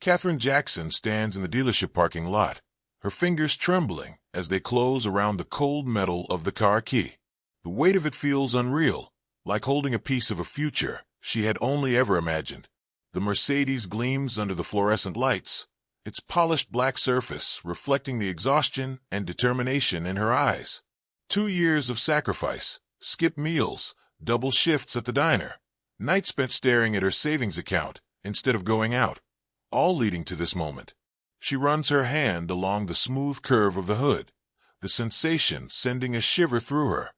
Katherine Jackson stands in the dealership parking lot, her fingers trembling as they close around the cold metal of the car key. The weight of it feels unreal, like holding a piece of a future she had only ever imagined. The Mercedes gleams under the fluorescent lights, its polished black surface reflecting the exhaustion and determination in her eyes. 2 years of sacrifice, skipped meals, double shifts at the diner, nights spent staring at her savings account instead of going out, all leading to this moment. She runs her hand along the smooth curve of the hood, the sensation sending a shiver through her.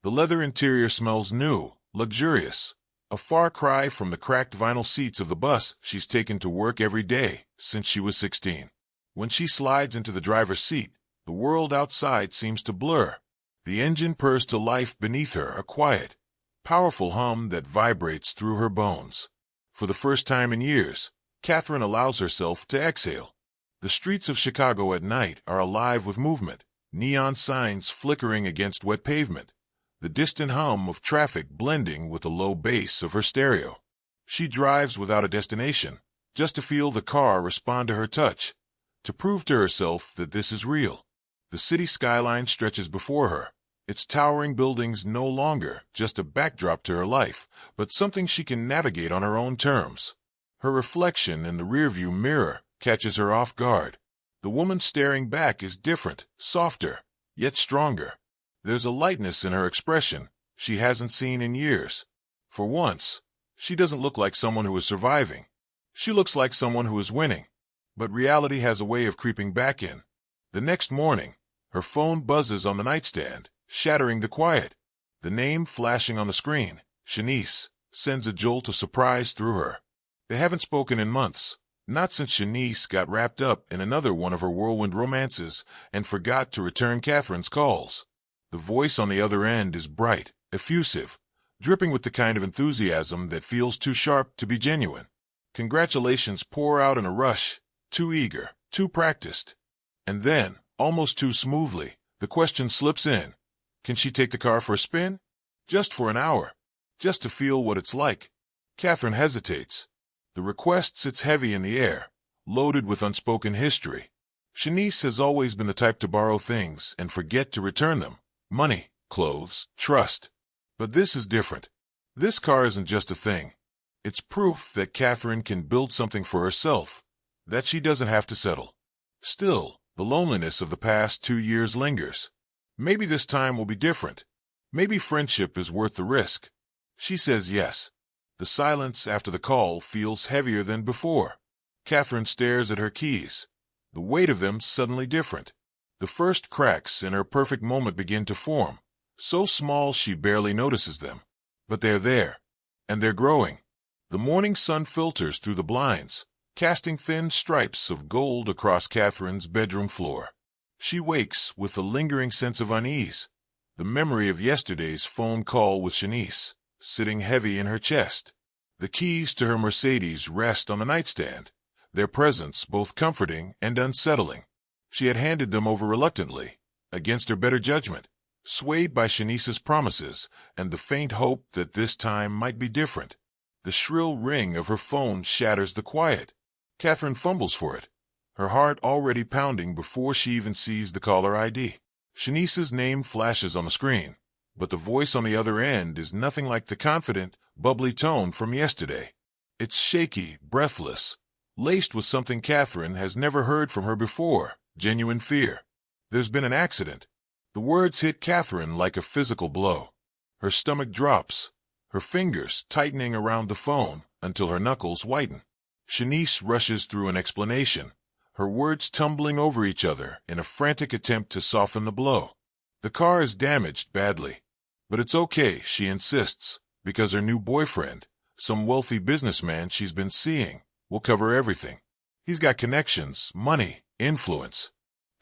The leather interior smells new, luxurious, a far cry from the cracked vinyl seats of the bus she's taken to work every day since she was 16. When she slides into the driver's seat, the world outside seems to blur. The engine purrs to life beneath her, a quiet, powerful hum that vibrates through her bones. For the first time in years, Katherine allows herself to exhale. The streets of Chicago at night are alive with movement, neon signs flickering against wet pavement, the distant hum of traffic blending with the low bass of her stereo. She drives without a destination, just to feel the car respond to her touch, to prove to herself that this is real. The city skyline stretches before her, its towering buildings no longer just a backdrop to her life, but something she can navigate on her own terms. Her reflection in the rearview mirror catches her off guard. The woman staring back is different, softer, yet stronger. There's a lightness in her expression she hasn't seen in years. For once, she doesn't look like someone who is surviving. She looks like someone who is winning. But reality has a way of creeping back in. The next morning, her phone buzzes on the nightstand, shattering the quiet. The name flashing on the screen, Shanice, sends a jolt of surprise through her. They haven't spoken in months, not since Shanice got wrapped up in another one of her whirlwind romances and forgot to return Katherine's calls. The voice on the other end is bright, effusive, dripping with the kind of enthusiasm that feels too sharp to be genuine. Congratulations pour out in a rush, too eager, too practiced. And then, almost too smoothly, the question slips in. Can she take the car for a spin? Just for an hour. Just to feel what it's like. Katherine hesitates. The request sits heavy in the air, loaded with unspoken history. Shanice has always been the type to borrow things and forget to return them. Money, clothes, trust. But this is different. This car isn't just a thing. It's proof that Katherine can build something for herself, that she doesn't have to settle. Still, the loneliness of the past 2 years lingers. Maybe this time will be different. Maybe friendship is worth the risk. She says yes. The silence after the call feels heavier than before. Katherine stares at her keys. The weight of them suddenly different. The first cracks in her perfect moment begin to form, so small she barely notices them. But they're there, and they're growing. The morning sun filters through the blinds, casting thin stripes of gold across Katherine's bedroom floor. She wakes with a lingering sense of unease, the memory of yesterday's phone call with Shanice sitting heavy in her chest. The keys to her Mercedes rest on the nightstand, their presence both comforting and unsettling. She had handed them over reluctantly, against her better judgment, swayed by Shanice's promises and the faint hope that this time might be different. The shrill ring of her phone shatters the quiet. Katherine fumbles for it, her heart already pounding before she even sees the caller ID. Shanice's name flashes on the screen, but the voice on the other end is nothing like the confident, bubbly tone from yesterday. It's shaky, breathless, laced with something Katherine has never heard from her before, genuine fear. There's been an accident. The words hit Katherine like a physical blow. Her stomach drops, her fingers tightening around the phone until her knuckles whiten. Shanice rushes through an explanation, her words tumbling over each other in a frantic attempt to soften the blow. The car is damaged badly. But it's okay, she insists, because her new boyfriend, some wealthy businessman she's been seeing, will cover everything. He's got connections, money, influence.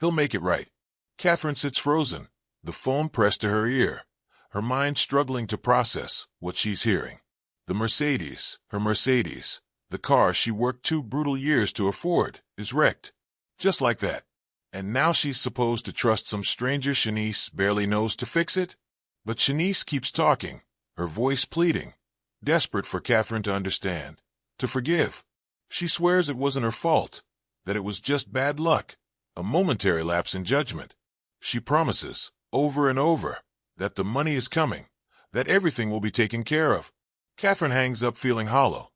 He'll make it right. Katherine sits frozen, the phone pressed to her ear, her mind struggling to process what she's hearing. The Mercedes, her Mercedes, the car she worked 2 brutal years to afford, is wrecked. Just like that. And now she's supposed to trust some stranger Shanice barely knows to fix it? But Shanice keeps talking, her voice pleading, desperate for Katherine to understand, to forgive. She swears it wasn't her fault, that it was just bad luck, a momentary lapse in judgment. She promises, over and over, that the money is coming, that everything will be taken care of. Katherine hangs up feeling hollow.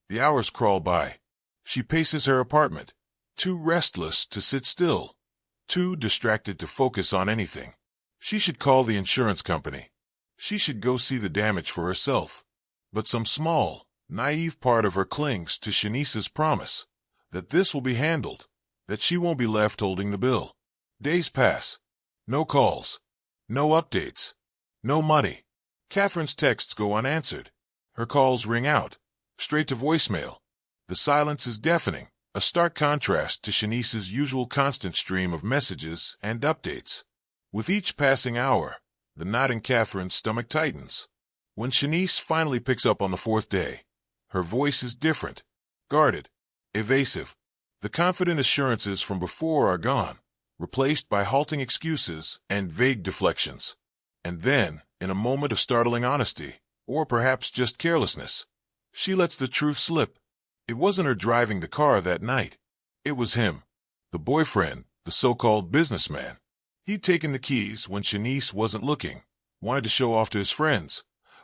The hours crawl by. She paces her apartment, too restless to sit still, too distracted to focus on anything. She should call the insurance company. She should go see the damage for herself. But some small, naive part of her clings to Shanice's promise that this will be handled, that she won't be left holding the bill. Days pass. No calls. No updates. No money. Katherine's texts go unanswered. Her calls ring out, straight to voicemail. The silence is deafening, a stark contrast to Shanice's usual constant stream of messages and updates. With each passing hour, the knot in Katherine's stomach tightens. When Shanice finally picks up on the fourth day, her voice is different, guarded, evasive. The confident assurances from before are gone, replaced by halting excuses and vague deflections. And then, in a moment of startling honesty, or perhaps just carelessness, she lets the truth slip. It wasn't her driving the car that night. It was him, the boyfriend, the so-called businessman. He'd taken the keys when Shanice wasn't looking, wanted to show off to his friends,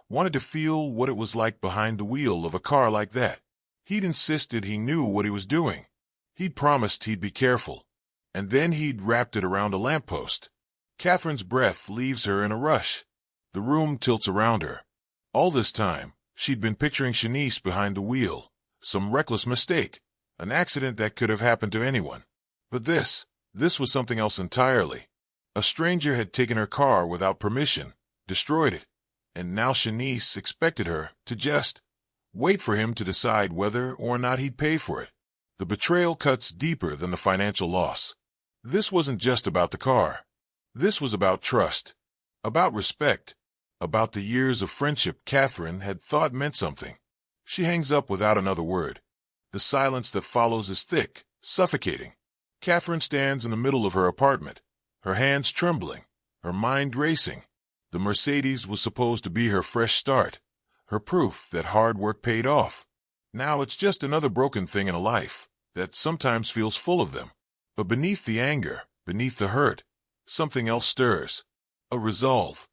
wanted to feel what it was like behind the wheel of a car like that. He'd insisted he knew what he was doing. He'd promised he'd be careful. And then he'd wrapped it around a lamppost. Katherine's breath leaves her in a rush. The room tilts around her. All this time, she'd been picturing Shanice behind the wheel, some reckless mistake, an accident that could have happened to anyone. But this was something else entirely. A stranger had taken her car without permission, destroyed it, and now Shanice expected her to just wait for him to decide whether or not he'd pay for it. The betrayal cuts deeper than the financial loss. This wasn't just about the car. This was about trust, about respect, about the years of friendship Katherine had thought meant something. She hangs up without another word. The silence that follows is thick, suffocating. Katherine stands in the middle of her apartment, her hands trembling, her mind racing. The Mercedes was supposed to be her fresh start, her proof that hard work paid off. Now it's just another broken thing in a life that sometimes feels full of them. But beneath the anger, beneath the hurt, something else stirs. A resolve.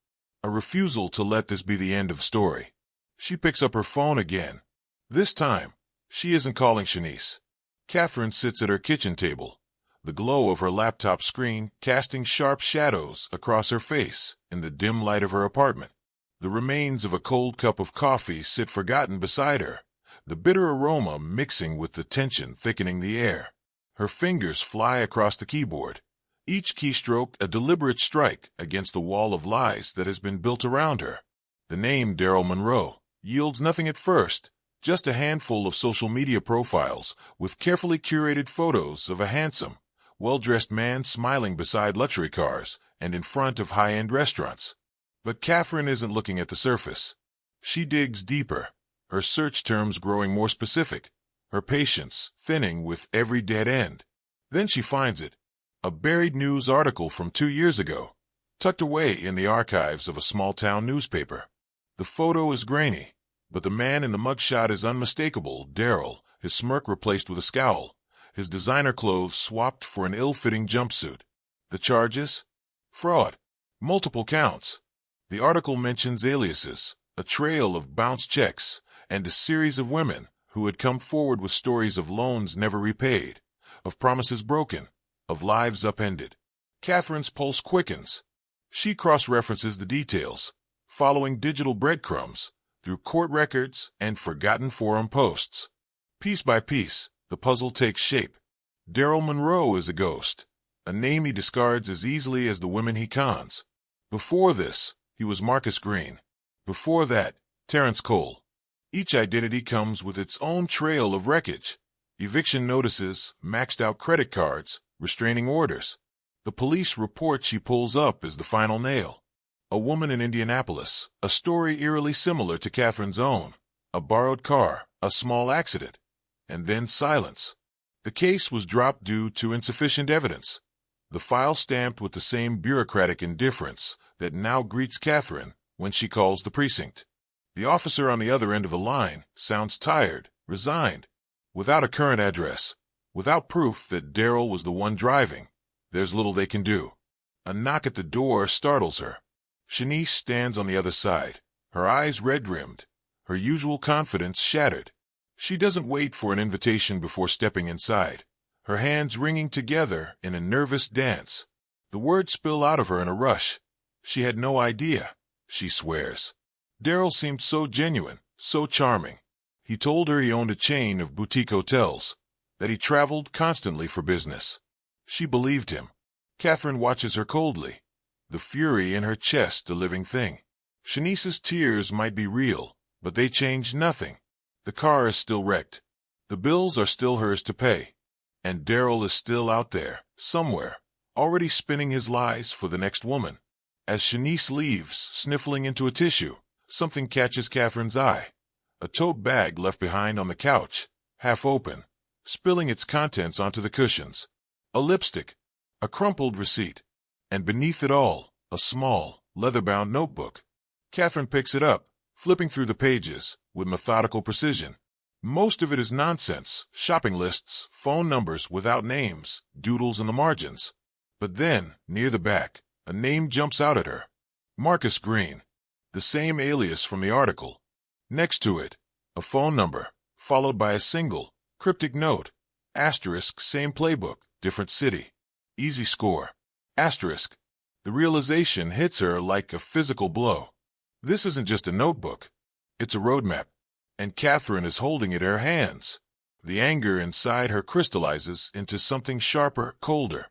A refusal to let this be the end of the story. She picks up her phone again. This time, she isn't calling Shanice. Katherine sits at her kitchen table, the glow of her laptop screen casting sharp shadows across her face in the dim light of her apartment. The remains of a cold cup of coffee sit forgotten beside her, the bitter aroma mixing with the tension thickening the air. Her fingers fly across the keyboard, each keystroke a deliberate strike against the wall of lies that has been built around her. The name Daryl Monroe yields nothing at first, just a handful of social media profiles with carefully curated photos of a handsome, well-dressed man smiling beside luxury cars and in front of high-end restaurants. But Katherine isn't looking at the surface. She digs deeper, her search terms growing more specific, her patience thinning with every dead end. Then she finds it. A buried news article from 2 years ago, tucked away in the archives of a small-town newspaper. The photo is grainy, but the man in the mugshot is unmistakable, Daryl, his smirk replaced with a scowl, his designer clothes swapped for an ill-fitting jumpsuit. The charges? Fraud. Multiple counts. The article mentions aliases, a trail of bounced checks, and a series of women who had come forward with stories of loans never repaid, of promises broken, of lives upended. Katherine's pulse quickens. She cross-references the details, following digital breadcrumbs, through court records and forgotten forum posts. Piece by piece, the puzzle takes shape. Daryl Monroe is a ghost, a name he discards as easily as the women he cons. Before this, he was Marcus Green. Before that, Terrence Cole. Each identity comes with its own trail of wreckage. Eviction notices, maxed-out credit cards, restraining orders. The police report she pulls up is the final nail. A woman in Indianapolis, a story eerily similar to Katherine's own. A borrowed car, a small accident. And then silence. The case was dropped due to insufficient evidence. The file stamped with the same bureaucratic indifference that now greets Katherine when she calls the precinct. The officer on the other end of the line sounds tired, resigned. Without a current address, without proof that Daryl was the one driving, there's little they can do. A knock at the door startles her. Shanice stands on the other side, her eyes red-rimmed, her usual confidence shattered. She doesn't wait for an invitation before stepping inside, her hands ringing together in a nervous dance. The words spill out of her in a rush. She had no idea, she swears. Daryl seemed so genuine, so charming. He told her he owned a chain of boutique hotels, that he traveled constantly for business. She believed him. Katherine watches her coldly, the fury in her chest a living thing. Shanice's tears might be real, but they change nothing. The car is still wrecked. The bills are still hers to pay. And Daryl is still out there, somewhere, already spinning his lies for the next woman. As Shanice leaves, sniffling into a tissue, something catches Katherine's eye. A tote bag left behind on the couch, half open, spilling its contents onto the cushions. A lipstick, a crumpled receipt, and beneath it all, a small, leather-bound notebook. Katherine picks it up, flipping through the pages with methodical precision. Most of it is nonsense, shopping lists, phone numbers without names, doodles in the margins. But then, near the back, a name jumps out at her. Marcus Green, the same alias from the article. Next to it, a phone number, followed by a single, cryptic note. Asterisk, same playbook, different city. Easy score. Asterisk. The realization hits her like a physical blow. This isn't just a notebook. It's a roadmap. And Katherine is holding it in her hands. The anger inside her crystallizes into something sharper, colder.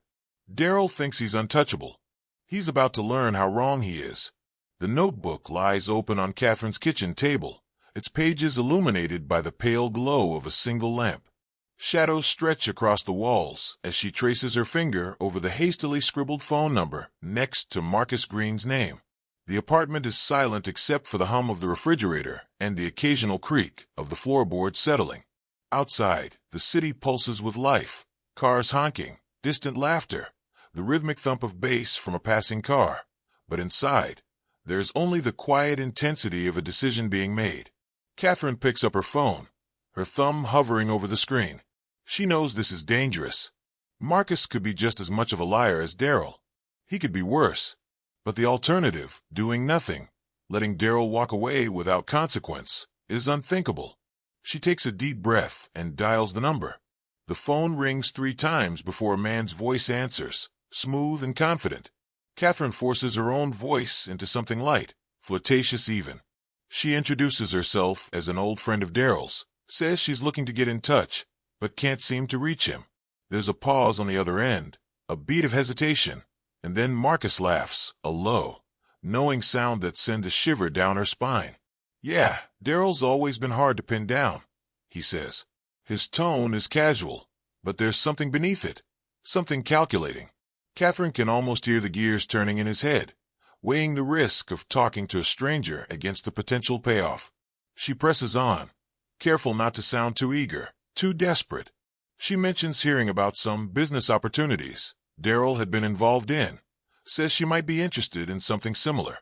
Daryl thinks he's untouchable. He's about to learn how wrong he is. The notebook lies open on Katherine's kitchen table, its pages illuminated by the pale glow of a single lamp. Shadows stretch across the walls as she traces her finger over the hastily scribbled phone number next to Marcus Green's name. The apartment is silent except for the hum of the refrigerator and the occasional creak of the floorboards settling. Outside, the city pulses with life, cars honking, distant laughter, the rhythmic thump of bass from a passing car. But inside, there's only the quiet intensity of a decision being made. Katherine picks up her phone, her thumb hovering over the screen. She knows this is dangerous. Marcus could be just as much of a liar as Daryl. He could be worse. But the alternative, doing nothing, letting Daryl walk away without consequence, is unthinkable. She takes a deep breath and dials the number. The phone rings 3 times before a man's voice answers, smooth and confident. Katherine forces her own voice into something light, flirtatious even. She introduces herself as an old friend of Daryl's, says she's looking to get in touch, but can't seem to reach him. There's a pause on the other end, a beat of hesitation, and then Marcus laughs, a low, knowing sound that sends a shiver down her spine. "Yeah, Daryl's always been hard to pin down," he says. His tone is casual, but there's something beneath it, something calculating. Katherine can almost hear the gears turning in his head, weighing the risk of talking to a stranger against the potential payoff. She presses on, careful not to sound too eager, too desperate. She mentions hearing about some business opportunities Daryl had been involved in, says she might be interested in something similar.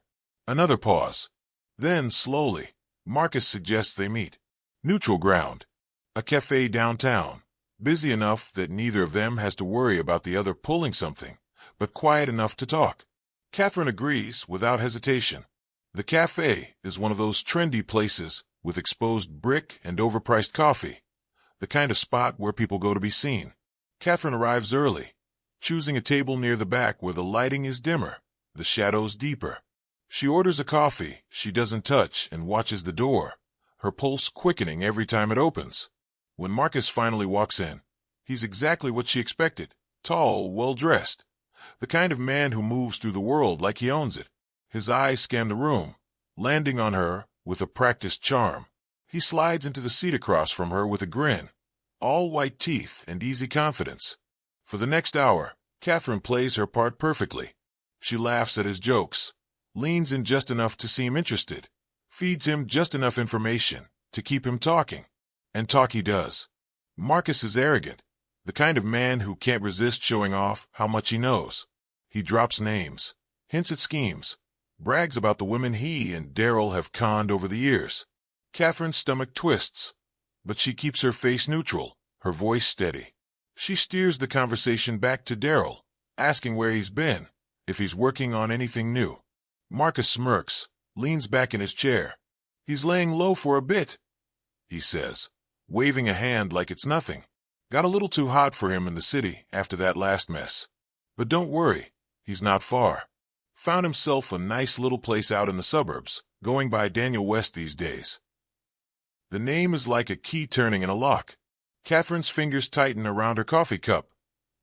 Another pause. Then, slowly, Marcus suggests they meet. Neutral ground. A cafe downtown, busy enough that neither of them has to worry about the other pulling something, but quiet enough to talk. Katherine agrees without hesitation. The cafe is one of those trendy places with exposed brick and overpriced coffee, the kind of spot where people go to be seen. Katherine arrives early, choosing a table near the back where the lighting is dimmer, the shadows deeper. She orders a coffee she doesn't touch and watches the door, her pulse quickening every time it opens. When Marcus finally walks in, he's exactly what she expected, tall, well-dressed, the kind of man who moves through the world like he owns it. His eyes scan the room, landing on her with a practiced charm. He slides into the seat across from her with a grin, all white teeth and easy confidence. For the next hour, Katherine plays her part perfectly. She laughs at his jokes, leans in just enough to seem interested, feeds him just enough information to keep him talking. And talk he does. Marcus is arrogant, the kind of man who can't resist showing off how much he knows. He drops names, hints at schemes, brags about the women he and Daryl have conned over the years. Katherine's stomach twists, but she keeps her face neutral, her voice steady. She steers the conversation back to Daryl, asking where he's been, if he's working on anything new. Marcus smirks, leans back in his chair. He's laying low for a bit, he says, waving a hand like it's nothing. Got a little too hot for him in the city after that last mess. But don't worry, he's not far. Found himself a nice little place out in the suburbs, going by Daniel West these days. The name is like a key turning in a lock. Katherine's fingers tighten around her coffee cup,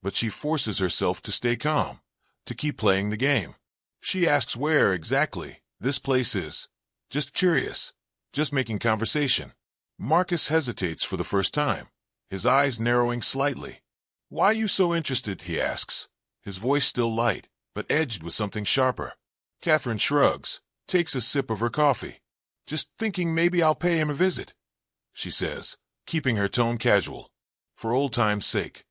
but she forces herself to stay calm, to keep playing the game. She asks where exactly this place is. Just curious, just making conversation. Marcus hesitates for the first time, his eyes narrowing slightly. Why are you so interested, he asks, his voice still light, but edged with something sharper. Katherine shrugs, takes a sip of her coffee. Just thinking maybe I'll pay him a visit, she says, keeping her tone casual. For old time's sake.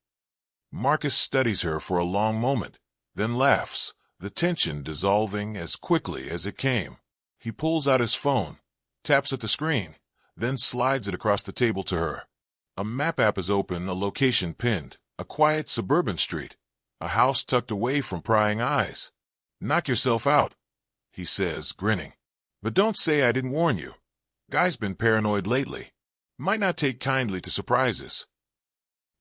Marcus studies her for a long moment, then laughs, the tension dissolving as quickly as it came. He pulls out his phone, taps at the screen, then slides it across the table to her. A map app is open, a location pinned, a quiet suburban street, a house tucked away from prying eyes. Knock yourself out, he says, grinning. But don't say I didn't warn you. Guy's been paranoid lately. Might not take kindly to surprises.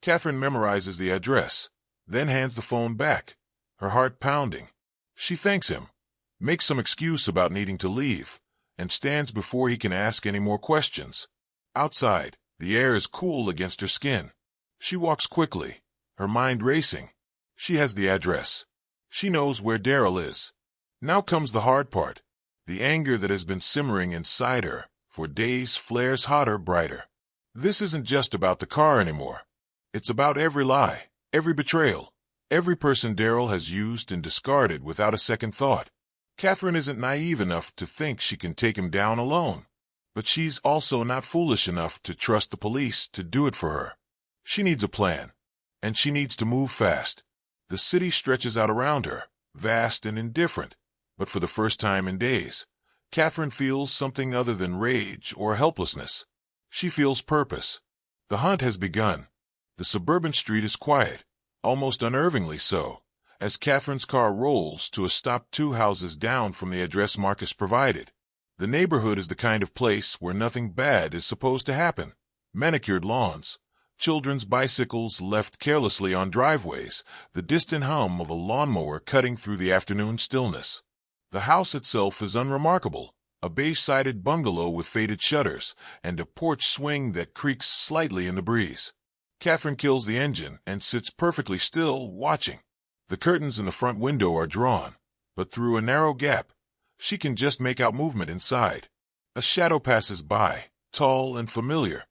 Katherine memorizes the address, then hands the phone back, her heart pounding. She thanks him, makes some excuse about needing to leave, and stands before he can ask any more questions. Outside, the air is cool against her skin. She walks quickly, her mind racing. She has the address. She knows where Daryl is. Now comes the hard part. The anger that has been simmering inside her for days flares hotter, brighter. This isn't just about the car anymore. It's about every lie, every betrayal, every person Daryl has used and discarded without a second thought. Katherine isn't naive enough to think she can take him down alone, but she's also not foolish enough to trust the police to do it for her. She needs a plan, and she needs to move fast. The city stretches out around her, vast and indifferent, but for the first time in days, Katherine feels something other than rage or helplessness. She feels purpose. The hunt has begun. The suburban street is quiet, almost unnervingly so, as Katherine's car rolls to a stop 2 houses down from the address Marcus provided. The neighborhood is the kind of place where nothing bad is supposed to happen. Manicured lawns, children's bicycles left carelessly on driveways, the distant hum of a lawnmower cutting through the afternoon stillness. The house itself is unremarkable, a beige-sided bungalow with faded shutters and a porch swing that creaks slightly in the breeze. Katherine kills the engine and sits perfectly still, watching. The curtains in the front window are drawn, but through a narrow gap, she can just make out movement inside. A shadow passes by, tall and familiar.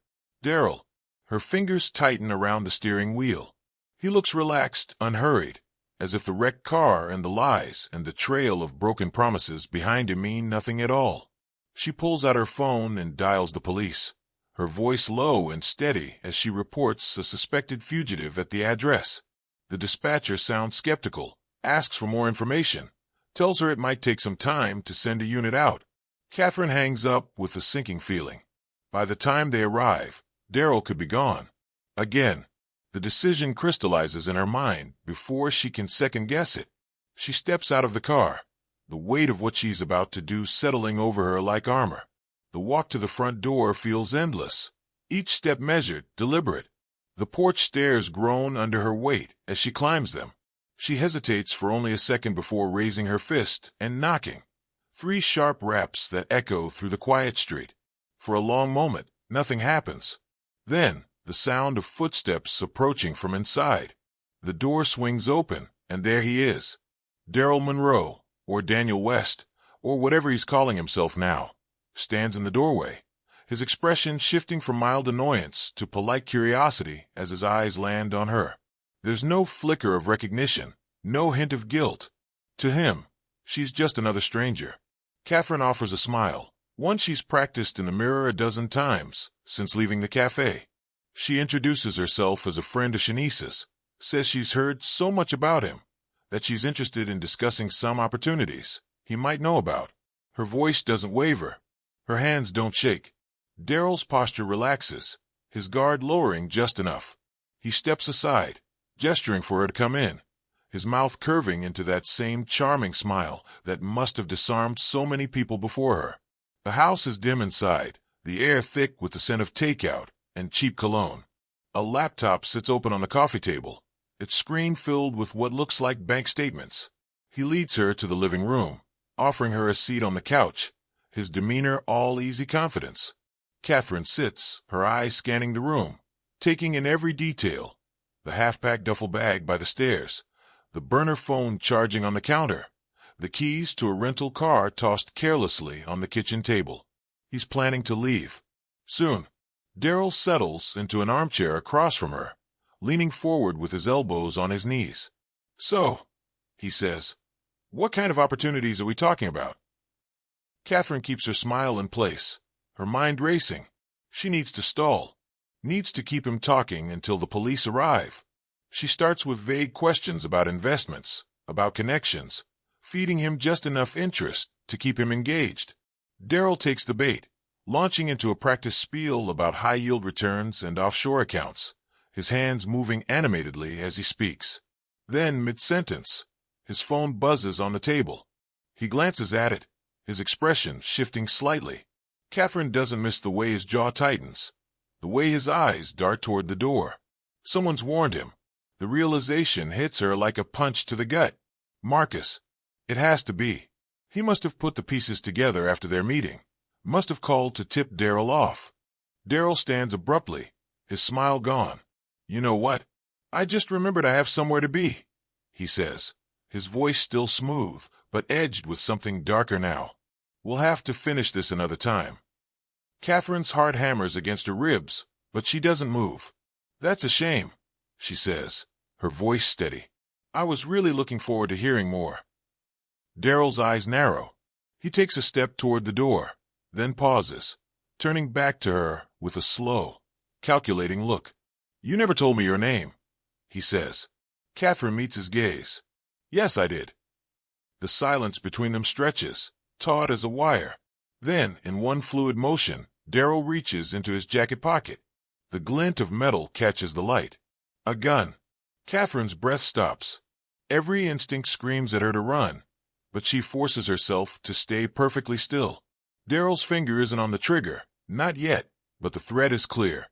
Daryl. Her fingers tighten around the steering wheel. He looks relaxed, unhurried, as if the wrecked car and the lies and the trail of broken promises behind him mean nothing at all. She pulls out her phone and dials the police, her voice low and steady as she reports a suspected fugitive at the address. The dispatcher sounds skeptical, asks for more information, tells her it might take some time to send a unit out. Katherine hangs up with a sinking feeling. By the time they arrive, Daryl could be gone. Again, the decision crystallizes in her mind before she can second-guess it. She steps out of the car, the weight of what she's about to do settling over her like armor. The walk to the front door feels endless, each step measured, deliberate. The porch stairs groan under her weight as she climbs them. She hesitates for only a second before raising her fist and knocking. 3 sharp raps that echo through the quiet street. For a long moment, nothing happens. Then, the sound of footsteps approaching from inside. The door swings open, and there he is. Daryl Monroe, or Daniel West, or whatever he's calling himself now, stands in the doorway, his expression shifting from mild annoyance to polite curiosity as his eyes land on her. There's no flicker of recognition, no hint of guilt. To him, she's just another stranger. Katherine offers a smile, one she's practiced in the mirror a dozen times since leaving the cafe. She introduces herself as a friend of Shanice's, says she's heard so much about him that she's interested in discussing some opportunities he might know about. Her voice doesn't waver. Her hands don't shake. Daryl's posture relaxes, his guard lowering just enough. He steps aside, gesturing for her to come in, his mouth curving into that same charming smile that must have disarmed so many people before her. The house is dim inside, the air thick with the scent of takeout and cheap cologne. A laptop sits open on the coffee table, its screen filled with what looks like bank statements. He leads her to the living room, offering her a seat on the couch, his demeanor all easy confidence. Katherine sits, her eyes scanning the room, taking in every detail. The half-packed duffel bag by the stairs, the burner phone charging on the counter, the keys to a rental car tossed carelessly on the kitchen table. He's planning to leave. Soon, Daryl settles into an armchair across from her, leaning forward with his elbows on his knees. "So," he says, "what kind of opportunities are we talking about?" Katherine keeps her smile in place, her mind racing. She needs to stall, needs to keep him talking until the police arrive. She starts with vague questions about investments, about connections, feeding him just enough interest to keep him engaged. Daryl takes the bait, launching into a practice spiel about high-yield returns and offshore accounts, his hands moving animatedly as he speaks. Then, mid-sentence, his phone buzzes on the table. He glances at it, his expression shifting slightly. Katherine doesn't miss the way his jaw tightens, the way his eyes dart toward the door. Someone's warned him. The realization hits her like a punch to the gut. Marcus. It has to be. He must have put the pieces together after their meeting. Must have called to tip Daryl off. Daryl stands abruptly, his smile gone. "You know what? I just remembered I have somewhere to be," he says, his voice still smooth, but edged with something darker now. "We'll have to finish this another time." Katherine's heart hammers against her ribs, but she doesn't move. "That's a shame," she says, her voice steady. "I was really looking forward to hearing more." Daryl's eyes narrow. He takes a step toward the door, then pauses, turning back to her with a slow, calculating look. "You never told me your name," he says. Katherine meets his gaze. "Yes, I did." The silence between them stretches, taut as a wire. Then, in one fluid motion, Daryl reaches into his jacket pocket. The glint of metal catches the light. A gun. Katherine's breath stops. Every instinct screams at her to run, but she forces herself to stay perfectly still. Daryl's finger isn't on the trigger, not yet, but the threat is clear.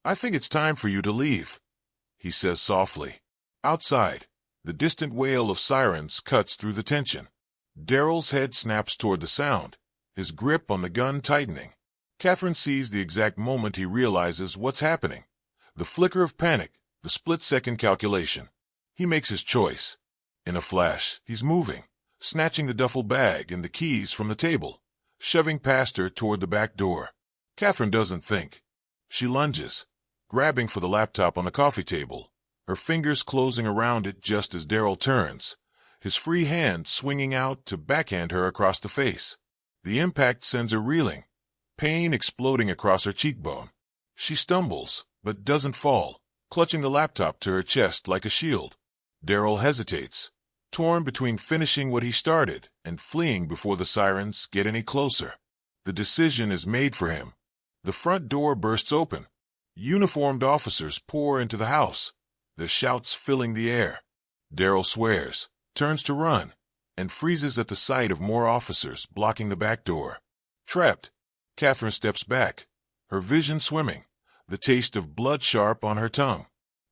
"I think it's time for you to leave," he says softly. Outside, the distant wail of sirens cuts through the tension. Daryl's head snaps toward the sound, his grip on the gun tightening. Katherine sees the exact moment he realizes what's happening. The flicker of panic, the split-second calculation. He makes his choice. In a flash, he's moving, snatching the duffel bag and the keys from the table, shoving past her toward the back door. Katherine doesn't think. She lunges, grabbing for the laptop on the coffee table, her fingers closing around it just as Daryl turns, his free hand swinging out to backhand her across the face. The impact sends her reeling, pain exploding across her cheekbone. She stumbles, but doesn't fall, clutching the laptop to her chest like a shield. Daryl hesitates, torn between finishing what he started and fleeing before the sirens get any closer. The decision is made for him. The front door bursts open. Uniformed officers pour into the house, their shouts filling the air. Daryl swears, turns to run, and freezes at the sight of more officers blocking the back door. Trapped, Katherine steps back, her vision swimming, the taste of blood sharp on her tongue.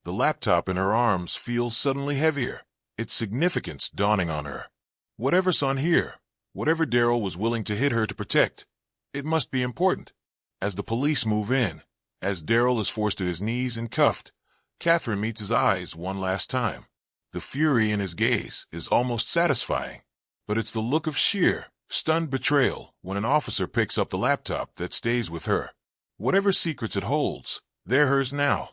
The laptop in her arms feels suddenly heavier, its significance dawning on her. Whatever's on here, whatever Daryl was willing to hit her to protect, it must be important. As the police move in, as Daryl is forced to his knees and cuffed, Katherine meets his eyes one last time. The fury in his gaze is almost satisfying, but it's the look of sheer, stunned betrayal when an officer picks up the laptop that stays with her. Whatever secrets it holds, they're hers now.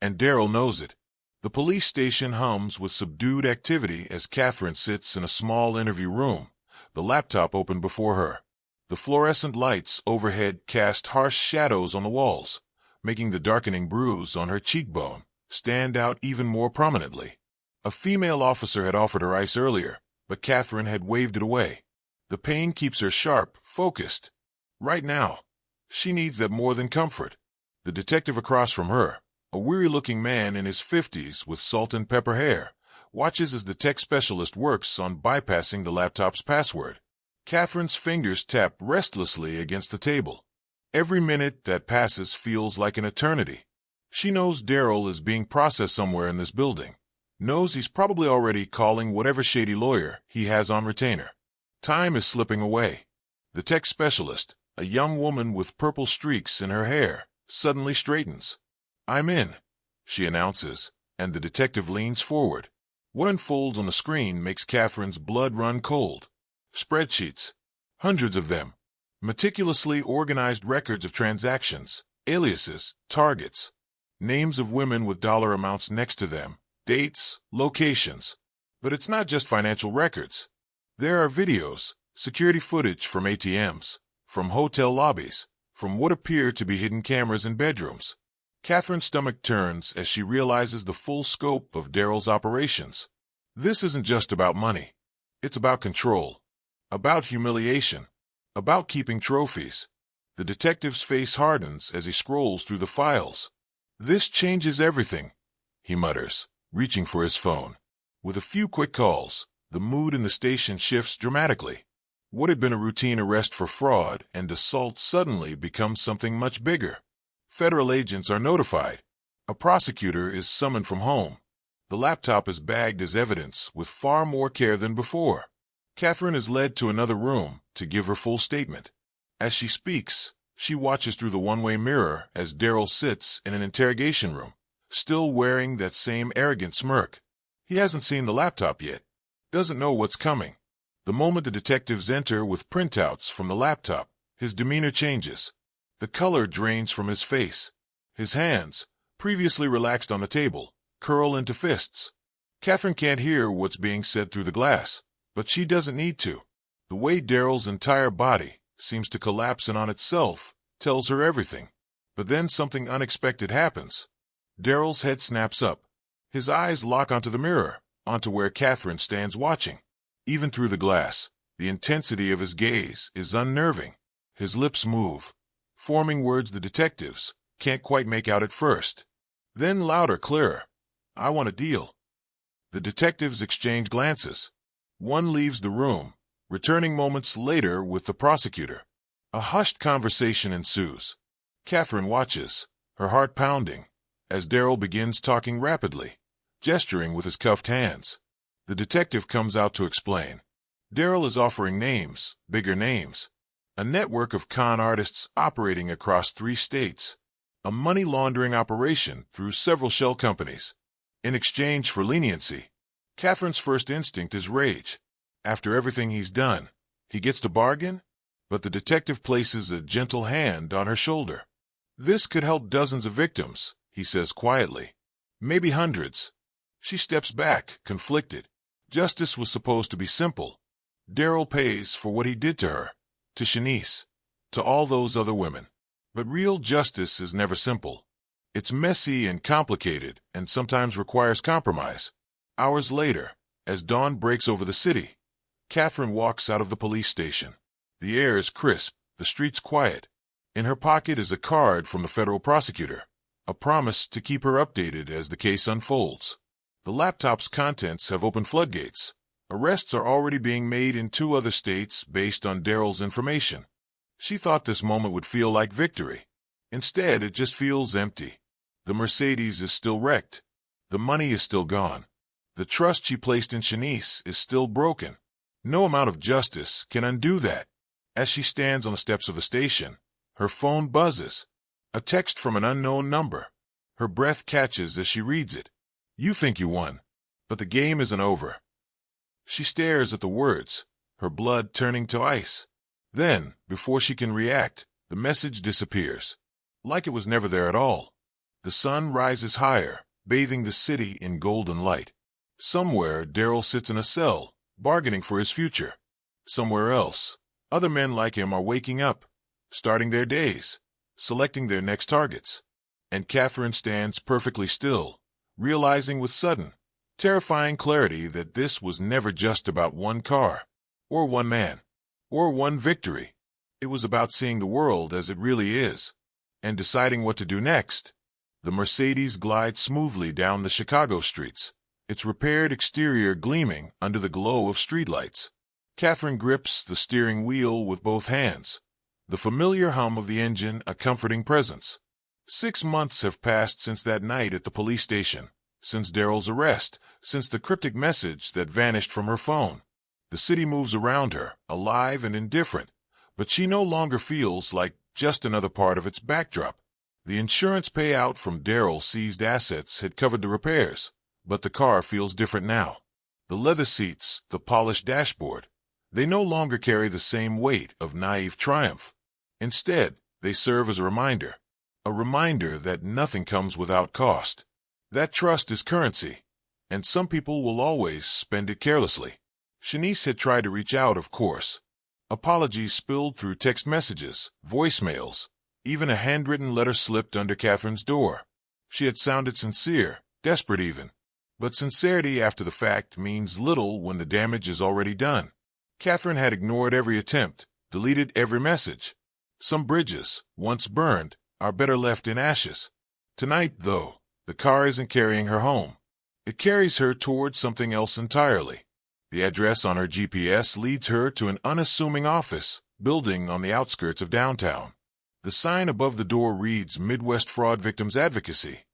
And Daryl knows it. The police station hums with subdued activity as Katherine sits in a small interview room, the laptop open before her. The fluorescent lights overhead cast harsh shadows on the walls, making the darkening bruise on her cheekbone stand out even more prominently. A female officer had offered her ice earlier, but Katherine had waved it away. The pain keeps her sharp, focused. Right now, she needs that more than comfort. The detective across from her, a weary-looking man in his 50s with salt and pepper hair, watches as the tech specialist works on bypassing the laptop's password. Katherine's fingers tap restlessly against the table. Every minute that passes feels like an eternity. She knows Daryl is being processed somewhere in this building. Knows he's probably already calling whatever shady lawyer he has on retainer. Time is slipping away. The tech specialist, a young woman with purple streaks in her hair, suddenly straightens. "I'm in," she announces, and the detective leans forward. What unfolds on the screen makes Katherine's blood run cold. Spreadsheets. Hundreds of them. Meticulously organized records of transactions, aliases, targets. Names of women with dollar amounts next to them. Dates, locations. But it's not just financial records. There are videos, security footage from ATMs, from hotel lobbies, from what appear to be hidden cameras in bedrooms. Katherine's stomach turns as she realizes the full scope of Daryl's operations. This isn't just about money. It's about control. About humiliation. About keeping trophies. The detective's face hardens as he scrolls through the files. "This changes everything," he mutters, reaching for his phone. With a few quick calls, the mood in the station shifts dramatically. What had been a routine arrest for fraud and assault suddenly becomes something much bigger. Federal agents are notified. A prosecutor is summoned from home. The laptop is bagged as evidence with far more care than before. Katherine is led to another room to give her full statement. As she speaks, she watches through the one-way mirror as Daryl sits in an interrogation room, still wearing that same arrogant smirk. He hasn't seen the laptop yet. Doesn't know what's coming. The moment the detectives enter with printouts from the laptop, his demeanor changes. The color drains from his face. His hands, previously relaxed on the table, curl into fists. Katherine can't hear what's being said through the glass, but she doesn't need to. The way Daryl's entire body seems to collapse in on itself tells her everything. But then something unexpected happens. Daryl's head snaps up. His eyes lock onto the mirror, onto where Katherine stands watching. Even through the glass, the intensity of his gaze is unnerving. His lips move, forming words the detectives can't quite make out at first. Then louder, clearer. "I want a deal." The detectives exchange glances. One leaves the room, returning moments later with the prosecutor. A hushed conversation ensues. Katherine watches, her heart pounding, as Daryl begins talking rapidly, gesturing with his cuffed hands. The detective comes out to explain. Daryl is offering names, bigger names. A network of con artists operating across 3 states. A money laundering operation through several shell companies. In exchange for leniency. Katherine's first instinct is rage. After everything he's done, he gets to bargain? But the detective places a gentle hand on her shoulder. "This could help dozens of victims," he says quietly. "Maybe hundreds." She steps back, conflicted. Justice was supposed to be simple. Daryl pays for what he did to her, to Shanice, to all those other women. But real justice is never simple. It's messy and complicated and sometimes requires compromise. Hours later, as dawn breaks over the city, Katherine walks out of the police station. The air is crisp, the streets quiet. In her pocket is a card from the federal prosecutor, a promise to keep her updated as the case unfolds. The laptop's contents have opened floodgates. Arrests are already being made in 2 other states based on Daryl's information. She thought this moment would feel like victory. Instead, it just feels empty. The Mercedes is still wrecked. The money is still gone. The trust she placed in Shanice is still broken. No amount of justice can undo that. As she stands on the steps of the station, her phone buzzes. A text from an unknown number. Her breath catches as she reads it. "You think you won, but the game isn't over." She stares at the words, her blood turning to ice. Then, before she can react, the message disappears. Like it was never there at all. The sun rises higher, bathing the city in golden light. Somewhere, Daryl sits in a cell, bargaining for his future. Somewhere else, other men like him are waking up, starting their days, selecting their next targets. And Katherine stands perfectly still, realizing with sudden, terrifying clarity that this was never just about one car, or one man, or one victory. It was about seeing the world as it really is. and deciding what to do next. The Mercedes glides smoothly down the Chicago streets, its repaired exterior gleaming under the glow of streetlights. Katherine grips the steering wheel with both hands, the familiar hum of the engine a comforting presence. 6 months have passed since that night at the police station, since Daryl's arrest, since the cryptic message that vanished from her phone. The city moves around her, alive and indifferent, but she no longer feels like just another part of its backdrop. The insurance payout from Daryl's seized assets had covered the repairs, but the car feels different now. The leather seats, the polished dashboard, they no longer carry the same weight of naive triumph. Instead, they serve as a reminder that nothing comes without cost. That trust is currency, and some people will always spend it carelessly. Shanice had tried to reach out, of course. Apologies spilled through text messages, voicemails, even a handwritten letter slipped under Katherine's door. She had sounded sincere, desperate even. But sincerity after the fact means little when the damage is already done. Katherine had ignored every attempt, deleted every message. Some bridges, once burned, are better left in ashes. Tonight, though, the car isn't carrying her home. It carries her towards something else entirely. The address on her GPS leads her to an unassuming office, building on the outskirts of downtown. The sign above the door reads Midwest Fraud Victims Advocacy,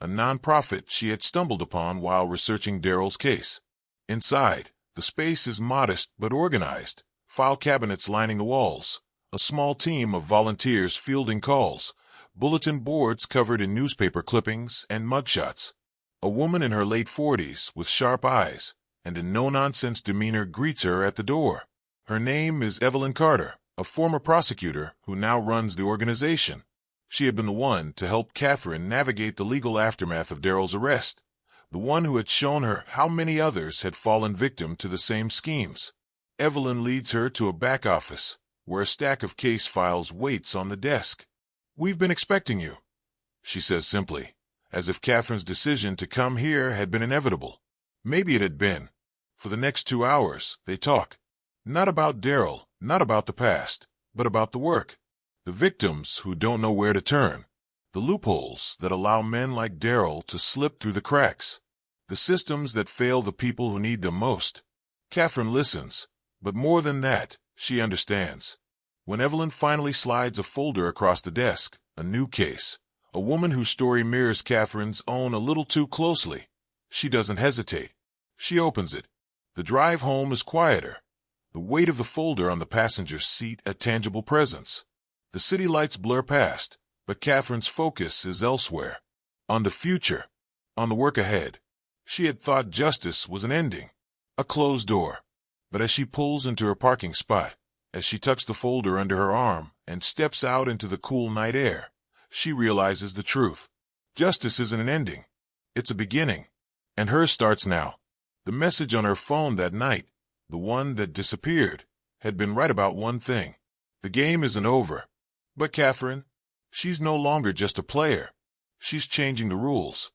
a nonprofit she had stumbled upon while researching Daryl's case. Inside, the space is modest but organized, file cabinets lining the walls, a small team of volunteers fielding calls, bulletin boards covered in newspaper clippings and mugshots. A woman in her late 40s with sharp eyes and a no-nonsense demeanor greets her at the door. Her name is Evelyn Carter, a former prosecutor who now runs the organization. She had been the one to help Katherine navigate the legal aftermath of Daryl's arrest, the one who had shown her how many others had fallen victim to the same schemes. Evelyn leads her to a back office, where a stack of case files waits on the desk. "We've been expecting you," she says simply, as if Katherine's decision to come here had been inevitable. Maybe it had been. For the next 2 hours, they talk. Not about Daryl, not about the past, but about the work. The victims who don't know where to turn. The loopholes that allow men like Daryl to slip through the cracks. The systems that fail the people who need them most. Katherine listens, but more than that, she understands. When Evelyn finally slides a folder across the desk, a new case, a woman whose story mirrors Katherine's own a little too closely, she doesn't hesitate. She opens it. The drive home is quieter. The weight of the folder on the passenger seat a tangible presence. The city lights blur past, but Katherine's focus is elsewhere. On the future. On the work ahead. She had thought justice was an ending. A closed door. But as she pulls into her parking spot, as she tucks the folder under her arm and steps out into the cool night air, she realizes the truth. Justice isn't an ending. It's a beginning. And hers starts now. The message on her phone that night, the one that disappeared, had been right about one thing. The game isn't over. But Katherine, she's no longer just a player. She's changing the rules.